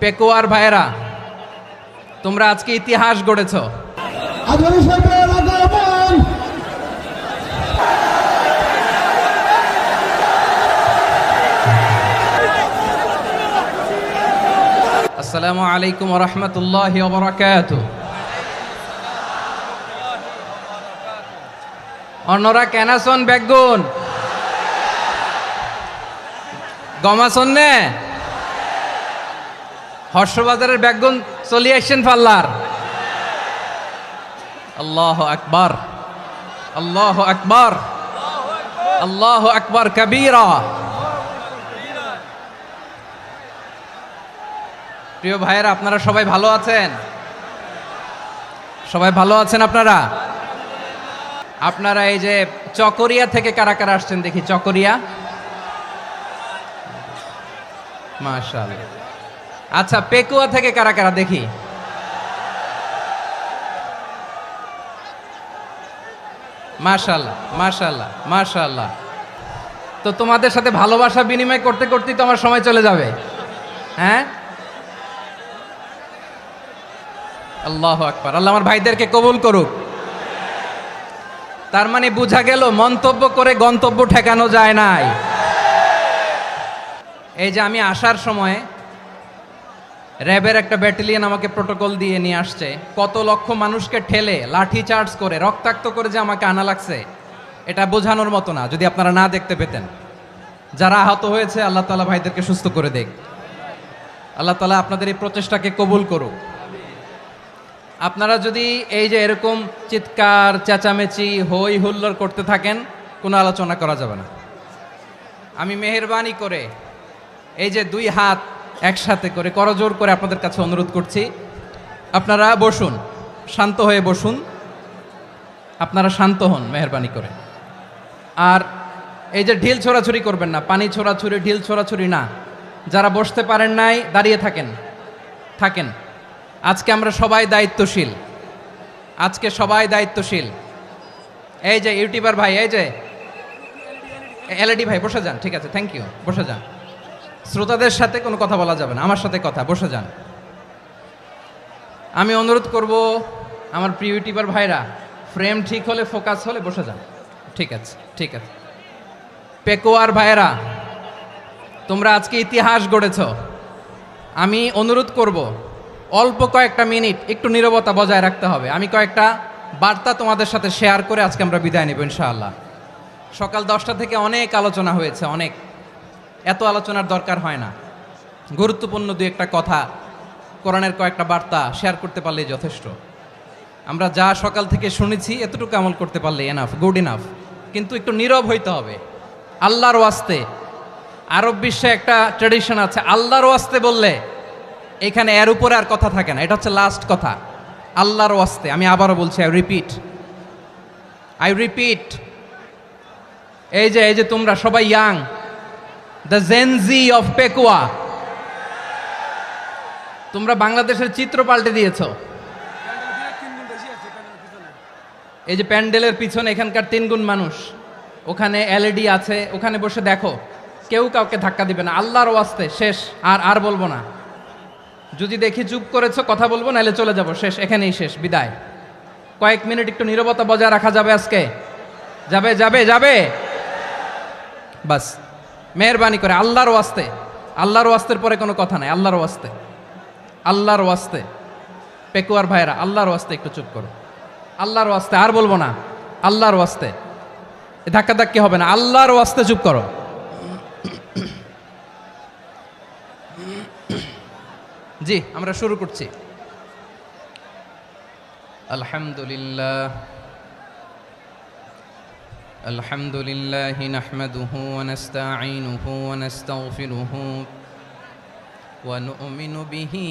পেকুয়ার ভাইয়েরা, তোমরা আজকে ইতিহাস গড়েছ। আসসালামু আলাইকুম ওয়া রাহমাতুল্লাহি ওয়া বারাকাতুহু। অন্যরা কেনাসন বেগুন গমাসন নে হর্ষবাজারের বেগুন চলি আসছেন পাল্লার। আল্লাহু আকবার, আল্লাহু আকবার, আল্লাহু আকবার কবীরা। প্রিয় ভাইয়েরা, আপনারা সবাই ভালো আছেন? সবাই ভালো আছেন আপনারা? আপনারা এই যে চকরিয়া থেকে কারা কারা আসছেন দেখি? চকরিয়া, মাশাআল্লাহ। আচ্ছা, পেকুয়া থেকে কারা কারা দেখি? মাশাআল্লাহ, মাশাআল্লাহ, মাশাআল্লাহ। তো তোমাদের সাথে ভালোবাসা বিনিময় করতে করতেই তো আমার সময় চলে যাবে। হ্যাঁ, আল্লাহু আকবার। আল্লাহ আমার ভাইদেরকে কবুল করুক। তার মানে বোঝা গেল মন্তব্য করে গন্তব্য ঠেকানো যায় নাই। এই যে আমি আসার সময় র্যাবের একটা ব্যাটালিয়ন আমাকে প্রোটোকল দিয়ে নিয়ে আসছে, কত লক্ষ মানুষকে ঠেলে লাঠি চার্জ করে রক্তাক্ত করে যে আমাকে আনা লাগছে, এটা বোঝানোর মতো না। যদি আপনারা না দেখতে পেতেন। যারা আহত হয়েছে, আল্লাহ তাআলা ভাইদেরকে সুস্থ করে দেখ। আল্লাহ তাআলা আপনাদের এই প্রচেষ্টাকে কবুল করুক। আপনারা যদি এই যে এরকম চিৎকার চেঁচামেচি হই হুল্লোড় করতে থাকেন, কোনো আলোচনা করা যাবে না। আমি মেহেরবানি করে এই যে দুই হাত একসাথে করে করজোড় করে আপনাদের কাছে অনুরোধ করছি, আপনারা বসুন, শান্ত হয়ে বসুন। আপনারা শান্ত হন মেহেরবানি করে। আর এই যে ঢিল ছোড়াছুরি করবেন না, পানি ছোড়াছুরি, ঢিল ছোড়াছুরি না। যারা বসতে পারেন নাই, দাঁড়িয়ে থাকেন। আজকে আমরা সবাই দায়িত্বশীল। আজকে সবাই দায়িত্বশীল। এই যে ইউটিউবার ভাই, এই যে এলইডি ভাই, বসে যান। ঠিক আছে, থ্যাংক ইউ, বসে যান। শ্রোতাদের সাথে কোনো কথা বলা যাবে না, আমার সাথে কথা। বসে যান। আমি অনুরোধ করব আমার প্রিয় ইউটিউবার ভাইরা, ফ্রেম ঠিক হলে, ফোকাস হলে বসে যান। ঠিক আছে, ঠিক আছে। পেকুয়ার ভাইয়েরা, তোমরা আজকে ইতিহাস গড়েছ। আমি অনুরোধ করব অল্প কয়েকটা মিনিট একটু নীরবতা বজায় রাখতে হবে। আমি কয়েকটা বার্তা তোমাদের সাথে শেয়ার করে আজকে আমরা বিদায় নেব ইনশাআল্লাহ। সকাল 10টা থেকে অনেক আলোচনা হয়েছে, অনেক। এত আলোচনার দরকার হয় না। গুরুত্বপূর্ণ দুই একটা কথা, কোরআনের কয়েকটা বার্তা শেয়ার করতে পারলেই যথেষ্ট। আমরা যা সকাল থেকে শুনেছি এতটুকু আমল করতে পারলে এনাফ, গুড ইনাফ। কিন্তু একটু নীরব হইতে হবে আল্লাহর ওয়াস্তে। আরব বিশ্বে একটা ট্র্যাডিশন আছে, আল্লাহর ওয়াস্তে বললে এখানে এর উপরে আর কথা থাকে না। এটা হচ্ছে লাস্ট কথা, আল্লাহর ওয়াস্তে। আমি আবারও বলছি, আই রিপিট। এই যে তোমরা সবাই young, the Gen Z of Pekua, তোমরা বাংলাদেশের চিত্র পাল্টে দিয়েছ। এই যে প্যান্ডেলের পিছনে এখানকার 3 গুণ মানুষ, ওখানে এলইডি আছে, ওখানে বসে দেখো। কেউ কাউকে ধাক্কা দিবে না, আল্লাহর ওয়াস্তে। শেষ, আর বলবো না। যদি দেখি চুপ করেছো, কথা বলবো, নাহলে চলে যাব। শেষ, এখানেই শেষ, বিদায়। কয়েক মিনিট একটু নীরবতা বজায় রাখা যাবে আজকে? যাবে যাবে যাবে? বাস, মেহেরবানি করে আল্লাহর ওয়াস্তে। আল্লাহর ওয়াস্তের পরে কোনো কথা নাই, আল্লাহর ওয়াস্তে, আল্লাহর ওয়াস্তে। পেকুয়ার ভাইরা, আল্লাহর ওয়াস্তে একটু চুপ করো। আল্লাহর ওয়াস্তে, আর বলবো না, আল্লাহর ওয়াস্তে। ধাক্কা ধাক্কি হবে না, আল্লাহর ওয়াস্তে চুপ করো। জি, আমরা শুরু করছি। আলহামদুলিল্লাহ, আলহামদুলিল্লাহ নাহমাদুহু ওয়া নাস্তাঈনুহু ওয়া নাস্তাগফিরুহু ওয়া নু'মিনু বিহি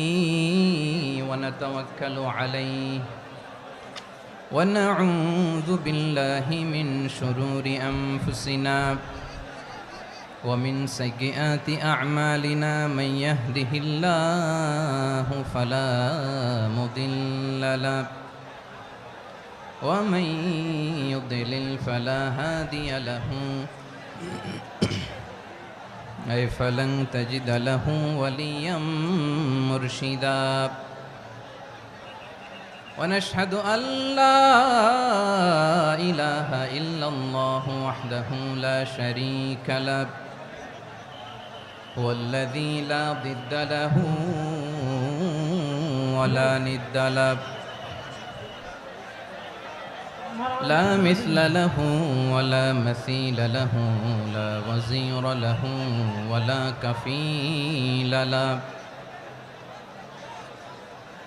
ওয়া নাতাওয়াক্কালু আলাইহি ওয়া নাউযু বিল্লাহি মিন শুরুরি আনফুসিনা ومن سيئات أعمالنا من يهده الله فلا مضل له ومن يضلل فلا هادي له أي فلن تجد له وليا مرشدا ونشهد أن لا إله إلا الله وحده لا شريك له هو الذي لا ضد له ولا ند له لا مثل له ولا مثيل له لا وزير له ولا كفيل له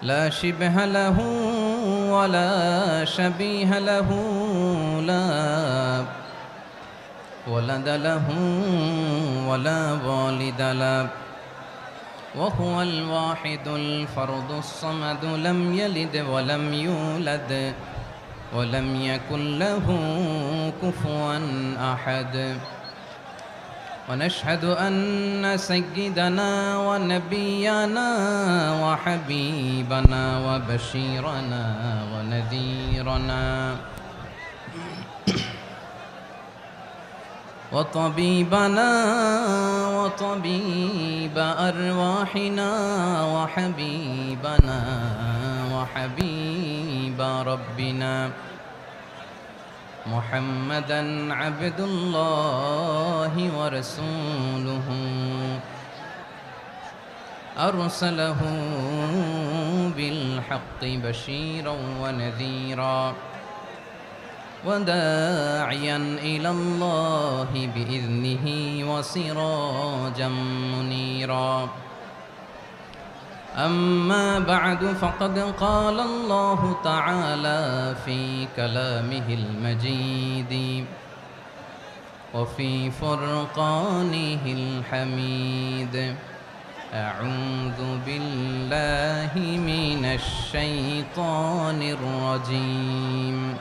لا شبه له ولا شبيه له لا ولد له ولا والد له وهو الواحد الفرد الصمد لم يلد ولم يولد ولم يكن له كفوا أحد ونشهد أن سيدنا ونبينا وحبيبنا وبشيرنا ونذيرنا وطبيبنا وطبيب أرواحنا وحبيبنا وحبيب ربنا محمدا عبد الله ورسوله أرسله بالحق بشيرا ونذيرا وداعيا إلى الله بإذنه وسراجا منيرا أما بعد فقد قال الله تعالى في كلامه المجيد وفي فرقانه الحميد أعوذ بالله من الشيطان الرجيم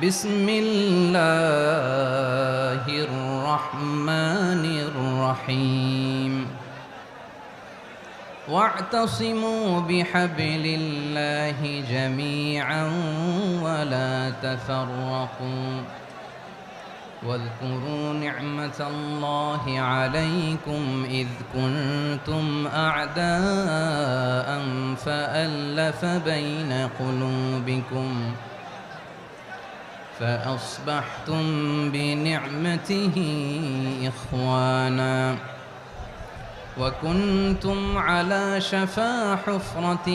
بسم الله الرحمن الرحيم واعتصموا بحبل الله جميعا ولا تفرقوا واذكروا نعمة الله عليكم إذ كنتم أعداء فألف بين قلوبكم فأصبحتم بنعمته إخوانا وكنتم على شفا حفرة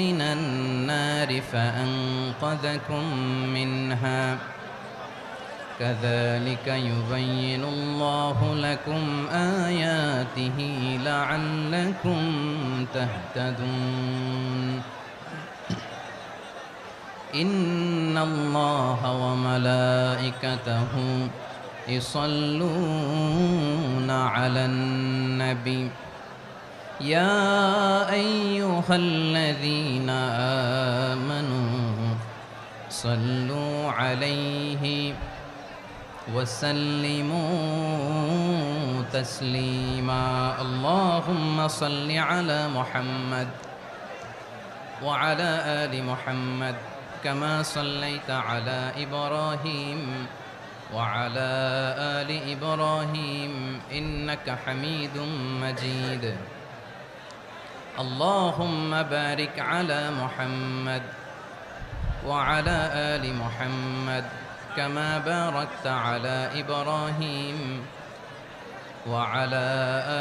من النار فأنقذكم منها كذلك يبين الله لكم آياته لعلكم تهتدون إن الله وملائكته يصلون على النبي يا أيها الذين آمنوا صلوا عليه وسلموا تسليما اللهم صل على محمد وعلى آل محمد كما صليت على إبراهيم وعلى آل إبراهيم إنك حميد مجيد اللهم بارك على محمد وعلى آل محمد كما باركت على إبراهيم وعلى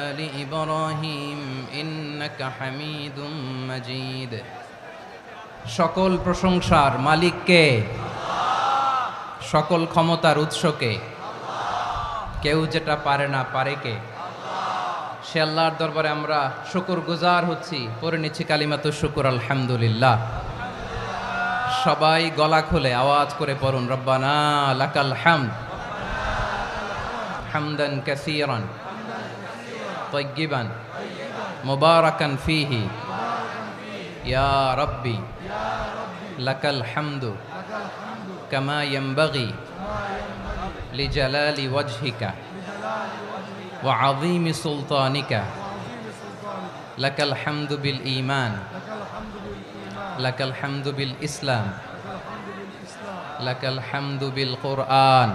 آل إبراهيم إنك حميد مجيد সকল প্রশংসার মালিক কে? সকল ক্ষমতার উৎস কে? কেউ যেটা পারে না পারে কে? সে আল্লাহর দরবারে আমরা শুকরগুজার হচ্ছি। পড়ে নিচ্ছি কালিমাতুশ শুকর আলহামদুলিল্লাহ। সবাই গলা খুলে আওয়াজ করে পড়ুন রব্বানা লাকাল হামদ হামদান কাসীরান তাইয়্যিবান মুবারাকান ফীহি ইয়া রাব্বি লাকাল হামদু কামা ইয়ানবাগি লিজালালি ওয়াজহিকা ওয়া আযীমি সুলতানিকা লাকাল হামদু বিল ঈমান লাকাল হামদু বিল ইসলাম লাকাল হামদু বিল কুরআন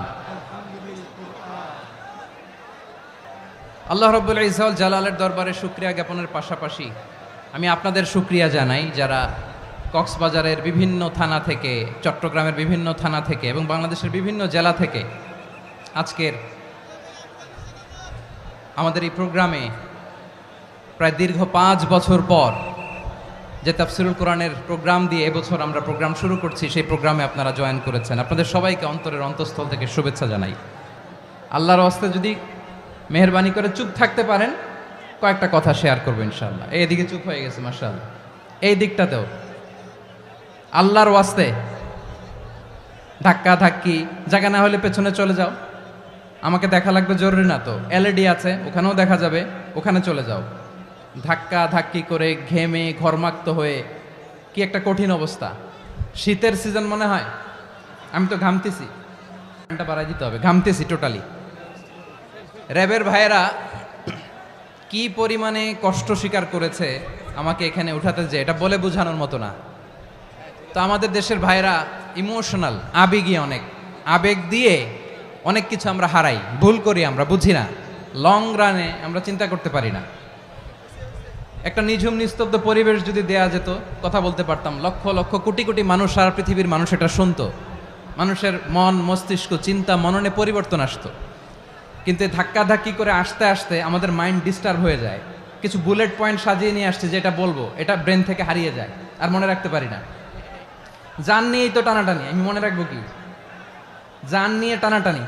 আল্লাহ রাব্বুল ইজ্জত জালালের দরবারে শুকরিয়া জ্ঞাপনের পাশাপাশি আমি আপনাদের শুকরিয়া জানাই যারা কক্সবাজারের বিভিন্ন থানা থেকে, চট্টগ্রামের বিভিন্ন থানা থেকে এবং বাংলাদেশের বিভিন্ন জেলা থেকে আজকের আমাদের এই প্রোগ্রামে প্রায় দীর্ঘ 5 বছর পর যে তাফসিরুল কোরআনের প্রোগ্রাম দিয়ে এবছর আমরা প্রোগ্রাম শুরু করছি, সেই প্রোগ্রামে আপনারা জয়েন করেছেন। আপনাদের সবাইকে অন্তরের অন্তঃস্থল থেকে শুভেচ্ছা জানাই। আল্লাহর ওয়াস্তে যদি মেহেরবানি করে চুপ থাকতে পারেন, কয়েকটা কথা শেয়ার করবো ইনশাআল্লাহ। এইদিকে চুপ হয়ে গেছে মাশাআল্লাহ, এই দিকটাতেও। আল্লাহর ওয়াস্তে ধাক্কা ধাক্কি জায়গা না হলে পেছনে চলে যাও, আমাকে দেখা লাগবে জরুরি না তো, এলইডি আছে ওখানেও দেখা যাবে, ওখানে চলে যাও। ধাক্কা ধাক্কি করে ঘেমে ঘরমাক্ত হয়ে কি একটা কঠিন অবস্থা। শীতের সিজন মনে হয়, আমি তো ঘামতেছি, ঘন্টা বাড়াই দিতে হবে, ঘামতেছি টোটালি। র্যাবের ভাইয়েরা কি পরিমাণে কষ্ট স্বীকার করেছে আমাকে এখানে উঠাতে, যে এটা বলে বোঝানোর মতো না। তো আমাদের দেশের ভাইয়েরা ইমোশনাল, আবেগী, অনেক আবেগ দিয়ে অনেক কিছু আমরা হারাই, ভুল করি, আমরা বুঝি না, লং রানে আমরা চিন্তা করতে পারি না। একটা নিঝুম নিস্তব্ধ পরিবেশ যদি দেয়া যেত, কথা বলতে পারতাম, লক্ষ লক্ষ কোটি কোটি মানুষ, সারা পৃথিবীর মানুষ এটা শুনতো, মানুষের মন মস্তিষ্ক চিন্তা মননে পরিবর্তন আসতো। কিন্তু ধাক্কা ধাক্কি করে আসতে আসতে আমাদের মাইন্ড ডিস্টার্ব হয়ে যায়। কিছু বুলেট পয়েন্ট সাজিয়ে নিয়ে আসছে, যেটা বলবো এটা ব্রেন থেকে হারিয়ে যায়, আর মনে রাখতে পারি না। জান নিয়েই তো টানাটানি, আমি মনে রাখবো কি? জান নিয়ে টানাটানি।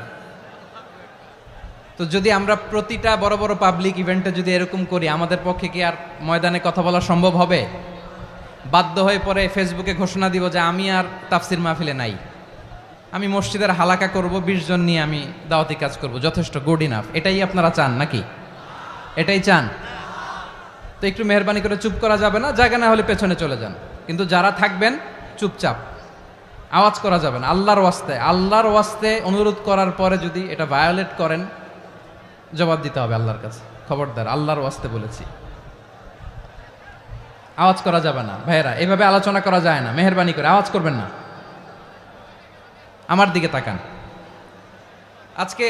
তো যদি আমরা প্রতিটা বড় বড় পাবলিক ইভেন্টে যদি এরকম করি, আমাদের পক্ষে কি আর ময়দানে কথা বলা সম্ভব হবে? বাধ্য হয়ে পরে ফেসবুকে ঘোষণা দিব যে আমি আর তাফসির মাহফিলে নাই, আমি মসজিদের হালাকা করব, 20 জন নিয়ে আমি দাওয়াতি কাজ করব, যথেষ্ট, গুড ইনাফ। এটাই আপনারা চান নাকি? এটাই চান? তো একটু মেহরবানি করে চুপ করা যাবে না, জায়গা না হলে পেছনে চলে যান। কিন্তু যারা থাকবেন চুপচাপ, আওয়াজ করা যাবে না। আল্লাহর ওয়াস্তে, আল্লাহর ওয়াস্তে অনুরোধ করার পরে যদি এটা ভায়োলেট করেন, জবাব দিতে হবে আল্লাহর কাছে। খবরদার, আল্লাহর ওয়াস্তে বলেছি, আওয়াজ করা যাবে না। ভাইয়েরা, এভাবে আলোচনা করা যায় না, মেহরবানি করে আওয়াজ করবেন না। আমার দিকে তাকান। আজকে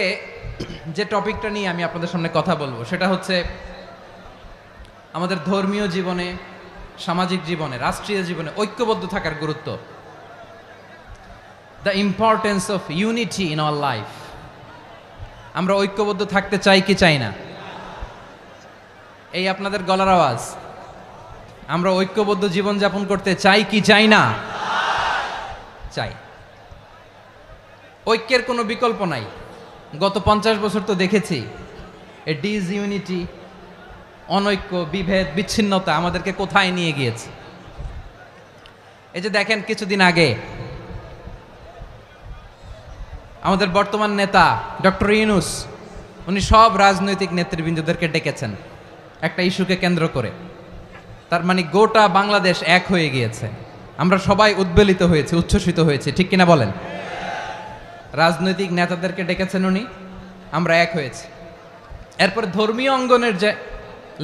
যে টপিকটা নিয়ে আমি আপনাদের সামনে কথা বলবো, সেটা হচ্ছে আমাদের ধর্মীয় জীবনে, সামাজিক জীবনে, রাষ্ট্রীয় জীবনে ঐক্যবদ্ধ থাকার গুরুত্ব। The importance of unity in our life. আমরা ঐক্যবদ্ধ থাকতে চাই কি চাই না? এই আপনাদের গলার আওয়াজ। আমরা ঐক্যবদ্ধ জীবনযাপন করতে চাই কি চাই না? চাই। ঐক্যের কোনো বিকল্প নাই। গত 50 বছর তো দেখেছি এ ডিসইউনিটি, অনৈক্য, বিভেদ, বিচ্ছিন্নতা আমাদেরকে কোথায় নিয়ে গিয়েছে। এই যে দেখেন, কিছুদিন আগে আমাদের বর্তমান নেতা ডক্টর ইউনূস, উনি সব রাজনৈতিক নেতৃবৃন্দদেরকে ডেকেছেন একটা ইস্যুকে কেন্দ্র করে। তার মানে গোটা বাংলাদেশ এক হয়ে গিয়েছে। আমরা সবাই উদ্বেলিত হয়েছে, উচ্ছ্বসিত হয়েছে, ঠিক কিনা বলেন? রাজনৈতিক নেতাদেরকে ডেকেছেন উনি, আমরা এক হয়েছি। এরপরে ধর্মীয় অঙ্গনের যে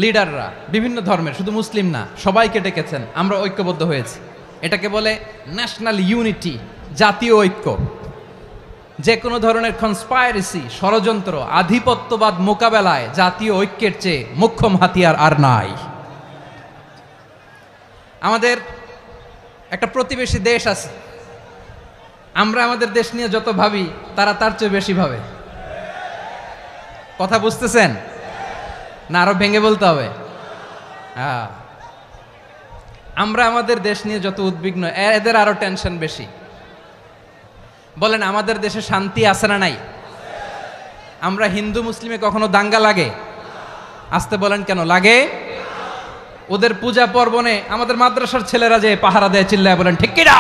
লিডাররা, বিভিন্ন ধর্মের, শুধু মুসলিম না, সবাইকে ডেকেছেন, আমরা ঐক্যবদ্ধ হয়েছি। এটাকে বলে ন্যাশনাল ইউনিটি, জাতীয় ঐক্য। যে কোনো ধরনের কনস্পাইরেসি, ষড়যন্ত্র, আধিপত্যবাদ মোকাবেলায় জাতীয় ঐক্যের চেয়ে মোক্ষম হাতিয়ার আর নাই। আমাদের একটা প্রতিবেশী দেশ আছে, আমরা আমাদের দেশ নিয়ে যত ভাবি, তারা তার চেয়ে বেশি ভাবে। কথা বুঝতেছেন না? আরো ভেঙে বলতে হবে। হ্যাঁ, আমরা আমাদের দেশ নিয়ে যত উদ্বিগ্ন, এদের আরো টেনশন বেশি। বলেন, আমাদের দেশে শান্তি আছে না নাই? আমরা হিন্দু মুসলিমে কখনো দাঙ্গা লাগে? আসতে বলেন, কেন লাগে? ওদের পূজা পার্বণে আমাদের মাদ্রাসার ছেলেরা যে পাহারা দেয়, চিল্লায় বলেন ঠিক কিনা?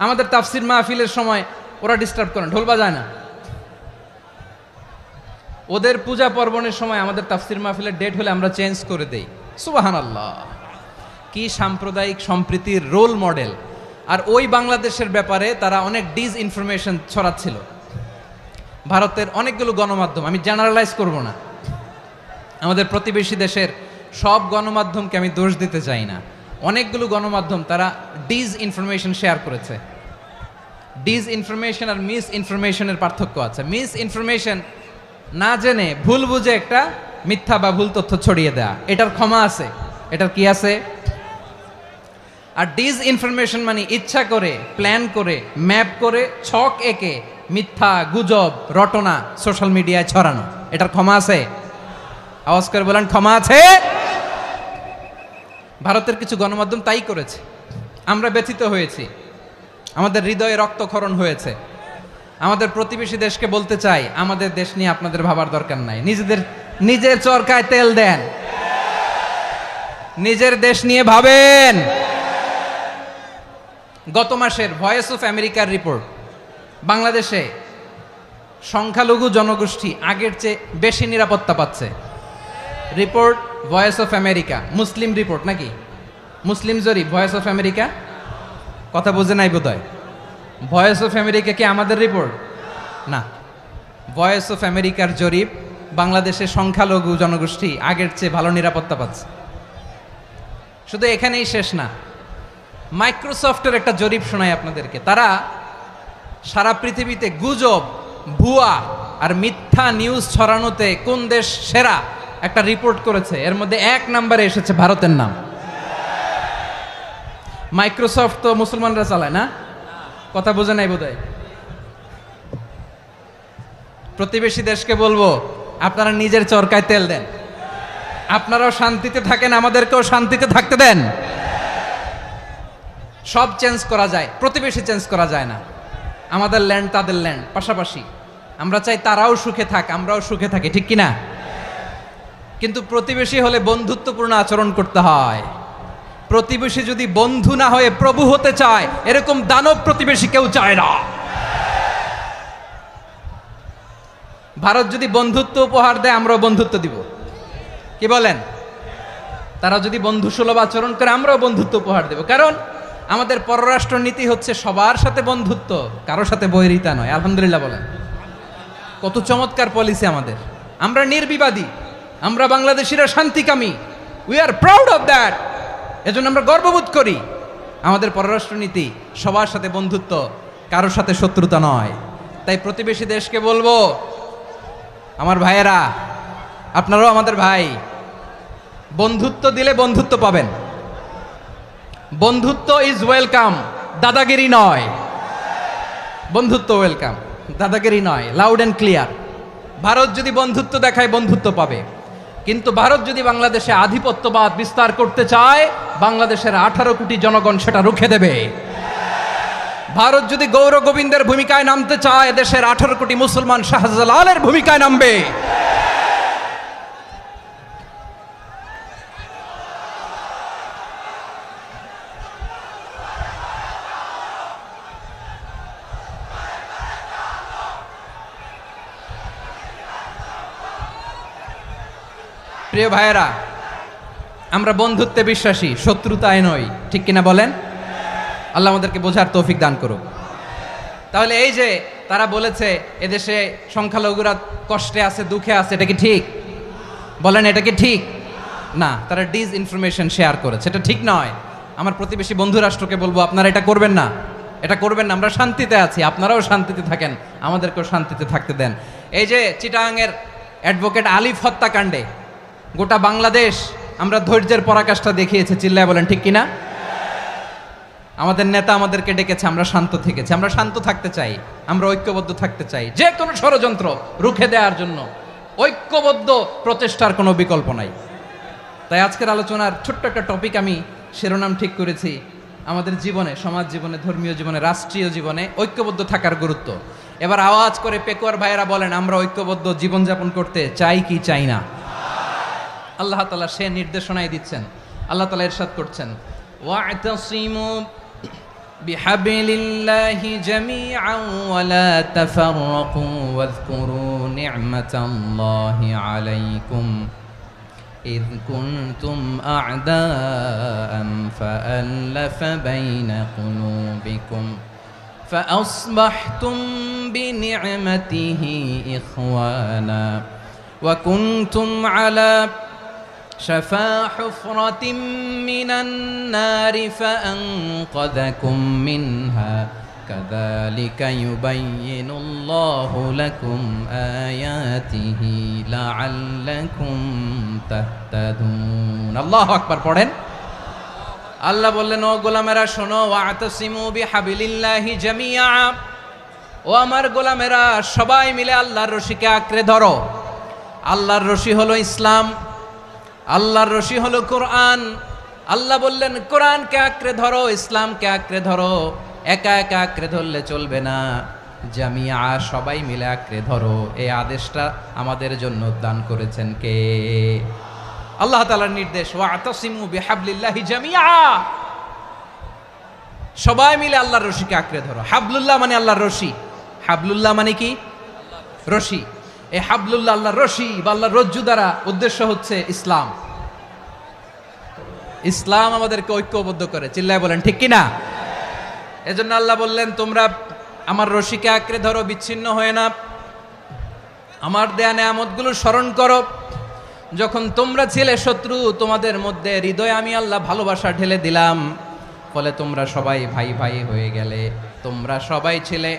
আমাদের তাফসির মাহফিলের সময় ওরা ডিস্টার্ব করেন, ঢোল বাজায় না। ওদের পূজা পার্বণের সময় আমাদের তাফসির মাহফিলের ডেট হলে আমরা চেঞ্জ করে দেই। সুবহানাল্লাহ, কি সাম্প্রদায়িক সম্প্রীতির রোল মডেল। আর ওই বাংলাদেশের ব্যাপারে তারা অনেক ডিসইনফরমেশন ছড়াচ্ছিল। ভারতের অনেকগুলো গণমাধ্যম, আমি জেনারেলাইজ করব না, আমাদের প্রতিবেশী দেশের সব গণমাধ্যমকে আমি দোষ দিতে চাই না, অনেকগুলো গণমাধ্যম তারা ডিসইনফরমেশন শেয়ার করেছে। ডিসইনফরমেশন আর মিস ইনফরমেশনের পার্থক্য আছে। মিস ইনফরমেশন না জেনে ভুল বুঝে একটা মিথ্যা বা ভুল তথ্য ছড়িয়ে দেয়া, এটার ক্ষমা আছে? এটার কি আছে? আর ডিস ইনফরমেশন মানে ইচ্ছা করে, প্ল্যান করে, ম্যাপ করে, ছক এঁকে মিথ্যা, গুজব, রটনা সোশ্যাল মিডিয়ায় ছড়ানো, এটার ক্ষমা আছে? আওয়াজ করে বলেন, ক্ষমা আছে? ভারতের কিছু গণমাধ্যম তাই করেছে। আমরা ব্যথিত হয়েছি, আমাদের হৃদয়ে রক্তক্ষরণ হয়েছে। আমাদের প্রতিবেশী দেশকে বলতে চাই, আমাদের দেশ নিয়ে আপনাদের ভাবার দরকার নাই, নিজের চরকায় তেল দেন, নিজের দেশ নিয়ে ভাবেন। গত মাসের ভয়েস অফ আমেরিকার রিপোর্ট, বাংলাদেশে সংখ্যালঘু জনগোষ্ঠী আগের চেয়ে বেশি নিরাপত্তা পাচ্ছে। Report voice of America, Muslim report নাকি? মুসলিম জরিপ, ভয়েস অফ আমেরিকা। কথা বোঝে নাই বোধহয়। ভয়েস অফ আমেরিকা কি আমাদের রিপোর্ট? না, ভয়েস অফ আমেরিকার জরিপ, বাংলাদেশের সংখ্যালঘু জনগোষ্ঠী আগের চেয়ে ভালো নিরাপত্তা পাচ্ছে। শুধু এখানেই শেষ না, মাইক্রোসফটের একটা জরিপ শোনায় আপনাদেরকে। তারা সারা পৃথিবীতে গুজব, ভুয়া আর মিথ্যা নিউজ ছড়ানোতে কোন দেশ সেরা একটা রিপোর্ট করেছে। এর মধ্যে 1 নম্বরে এসেছে ভারতের নাম। মাইক্রোসফট তো মুসলমানরা চালায় না? কথা বোঝে নাই বোধহয়। প্রতিবেশী দেশকে বলবো, আপনারা নিজের চরকায় তেল দেন, আপনারাও শান্তিতে থাকেন, আমাদেরকেও শান্তিতে থাকতে দেন। সব চেঞ্জ করা যায়, প্রতিবেশী চেঞ্জ করা যায় না। আমাদের ল্যান্ড তাদের ল্যান্ড, পাশাপাশি। আমরা চাই তারাও সুখে থাক, আমরাও সুখে থাকি, ঠিক কিনা? কিন্তু প্রতিবেশী হলে বন্ধুত্বপূর্ণ আচরণ করতে হয়। প্রতিবেশী যদি বন্ধু না হয়ে প্রভু হতে চায়, এরকম দানব প্রতিবেশী কেউ চায় না। ভারত যদি বন্ধুত্ব উপহার দেয়, আমরাও বন্ধুত্ব দিব, কি বলেন? তারা যদি বন্ধুসুলভ আচরণ করে, আমরাও বন্ধুত্ব উপহার দেব। কারণ আমাদের পররাষ্ট্র নীতি হচ্ছে সবার সাথে বন্ধুত্ব, কারোর সাথে বৈরিতা নয়। আলহামদুলিল্লাহ বলেন, কত চমৎকার পলিসি আমাদের। আমরা নির্বিবাদী, আমরা বাংলাদেশিরা শান্তিকামী, we are proud of that. এজন্য আমরা গর্ববোধ করি। আমাদের পররাষ্ট্র নীতি সবার সাথে বন্ধুত্ব, কারোর সাথে শত্রুতা নয়। তাই প্রতিবেশী দেশকে বলবো, আমার ভাইয়েরা, আপনারাও আমাদের ভাই, বন্ধুত্ব দিলে বন্ধুত্ব পাবেন। বন্ধুত্ব ইজ ওয়েলকাম, দাদাগিরি নয়। বন্ধুত্ব ওয়েলকাম, দাদাগিরি নয়, লাউড অ্যান্ড ক্লিয়ার। ভারত যদি বন্ধুত্ব দেখায়, বন্ধুত্ব পাবে। কিন্তু ভারত যদি বাংলাদেশে আধিপত্যবাদ বিস্তার করতে চায়, বাংলাদেশের 18 কোটি জনগণ সেটা রুখে দেবে। ভারত যদি গৌর গোবিন্দের ভূমিকায় নামতে চায়, দেশের 18 কোটি মুসলমান শাহজালালের ভূমিকায় নামবে। প্রিয় ভাইয়েরা, আমরা বন্ধুত্বে বিশ্বাসী, শত্রুতায় নই, ঠিক কিনা বলেন? আল্লাহ আমাদেরকে বোঝার তৌফিক দান করুক। তাহলে এই যে তারা বলেছে এদেশে সংখ্যালঘুরা কষ্টে আছে, দুঃখে আছে, এটা কি ঠিক? বলেন, এটা কি ঠিক? না, তারা ডিস ইনফরমেশন শেয়ার করেছে, এটা ঠিক নয়। আমার প্রতিবেশী বন্ধু রাষ্ট্রকে বলবো, আপনারা এটা করবেন না, এটা করবেন না। আমরা শান্তিতে আছি, আপনারাও শান্তিতে থাকেন, আমাদেরকেও শান্তিতে থাকতে দেন। এই যে চিটাগাংয়ের অ্যাডভোকেট আলিফ হত্যাকাণ্ডে গোটা বাংলাদেশ আমরা ধৈর্যের পরাকাষ্ঠা দেখিয়েছে, চিল্লায় বলেন ঠিক কিনা? আমাদের নেতা আমাদেরকে ডেকেছে, আমরা শান্ত থেকেছি। আমরা শান্ত থাকতে চাই, আমরা ঐক্যবদ্ধ থাকতে চাই। যে কোনো ষড়যন্ত্র রুখে দেওয়ার জন্য ঐক্যবদ্ধ প্রচেষ্টার কোনো বিকল্প নাই। তাই আজকের আলোচনার ছোট্ট একটা টপিক আমি শিরোনাম ঠিক করেছি, আমাদের জীবনে, সমাজ জীবনে, ধর্মীয় জীবনে, রাষ্ট্রীয় জীবনে ঐক্যবদ্ধ থাকার গুরুত্ব। এবার আওয়াজ করে পেকুয়ার ভাইয়েরা বলেন, আমরা ঐক্যবদ্ধ জীবনযাপন করতে চাই কি চাই না? আল্লাহ তাআলা সে নির্দেশনাই দিচ্ছেন। আল্লাহ তাআলা ইরশাদ করছেন, ওয়া'তাসিমু বিহাবলিল্লাহি জামিআন ওয়া লা তাফাররাকু ওয়াযকুরু নি'মাতাল্লাহি আলাইকুম إذ كنتم أعداء فألف بين قلوبكم فأصبحتم بنعمته إخوانا وكنتم على شفا حفرة من النار فأنقذكم منها কাযালিকা ইউবাইয়িনুল্লাহু লাকুম আয়াতিহি লাআল্লাকুম তাহতাদুন। আল্লাহু আকবার পড়েন। আল্লাহ বললেন, ও গোলামেরা শোনো, ওয়াতাসিমু বিহাবিলিল্লাহি জামিআ, ও আমার গোলামেরা সবাই মিলে আল্লাহর রশিকে আঁকড়ে ধরো। আল্লাহর রশি হলো ইসলাম, আল্লাহর রশি হলো কোরআন। আল্লাহ বললেন কোরআনকে আঁকড়ে ধরো, ইসলামকে আঁকড়ে ধরো। একা একা আঁকড়ে ধরলে চলবে না, জামিয়া সবাই মিলে আঁকড়ে ধরো। এই আদেশটা আমাদের জন্য দান করেছেন কে? আল্লাহ তাআলার নির্দেশ, ওয়াতাসিমু বিহাবলিল্লাহি জামিআ, সবাই মিলে আল্লাহর রশিকে আঁকড়ে ধরো। হাবলুল্লাহ মানে আল্লাহর রশি। হাবলুল্লাহ মানে কি? রশি। এই হাবলুল্লাহ আল্লাহর রশি বা আল্লাহর রজ্জু দ্বারা উদ্দেশ্য হচ্ছে ইসলাম। ইসলাম আমাদেরকে ঐক্যবদ্ধ করে, চিল্লায় বলেন ঠিক কিনা? এজন্য আল্লাহ বললেন তোমরা আমার রশিকে আঁকড়ে ধরো, বিচ্ছিন্ন হয়ে না। আমার দেয়া নেয়ামতগুলো স্মরণ করো। যখন তোমরা ছিলে শত্রু, তোমাদের মধ্যে হৃদয়ে আমি আল্লাহ ভালোবাসা ঢেলে দিলাম, ফলে তোমরা সবাই ভাই ভাই হয়ে গেলে। তোমরা সবাই ছিলে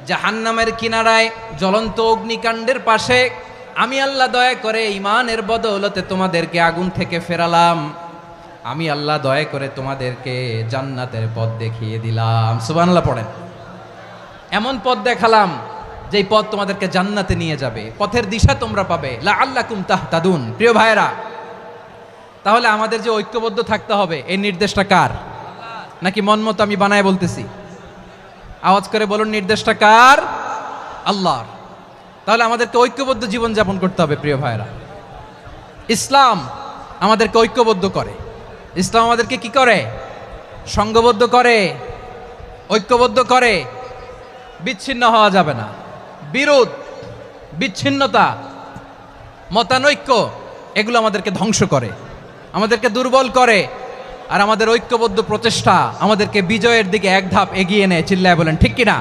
জাহান্নামের কিনারায় জ্বলন্ত অগ্নিকাণ্ডের পাশে। আমি আল্লাহ দয়া করে ঈমানের বদৌলতে তোমাদেরকে আগুন থেকে ফেরালাম। আমি আল্লাহ দয়া করে তোমাদেরকে জান্নাতের পথ দেখিয়ে দিলাম। সুবহানাল্লাহ পড়েন। এমন পথ দেখালাম যেই পথ তোমাদেরকে জান্নাতে নিয়ে যাবে, পথের দিশা তোমরা পাবে। লাআল্লাকুম তাহতাদুন। প্রিয় ভাইরা, তাহলে আমাদের যে ঐক্যবদ্ধ থাকতে হবে, এই নির্দেশটা কার? নাকি মন মতো আমি বানায় বলতেছি? আওয়াজ করে বলুন, নির্দেশটা কার? আল্লাহর। তাহলে আমাদেরকে ঐক্যবদ্ধ জীবন যাপন করতে হবে। প্রিয় ভাইরা, ইসলাম আমাদেরকে ঐক্যবদ্ধ করে। ইসলাম আমাদেরকে কি করে? সংঘবদ্ধ করে, ঐক্যবদ্ধ করে। বিচ্ছিন্ন হওয়া যাবে না। বিরোধ, বিচ্ছিন্নতা, মতানৈক্য এগুলো আমাদেরকে ধ্বংস করে, আমাদেরকে দুর্বল করে। আর আমাদের ঐক্যবদ্ধ প্রচেষ্টা আমাদেরকে বিজয়ের দিকে এক ধাপ এগিয়ে নেয়। চিল্লায় বলেন ঠিক কিনা?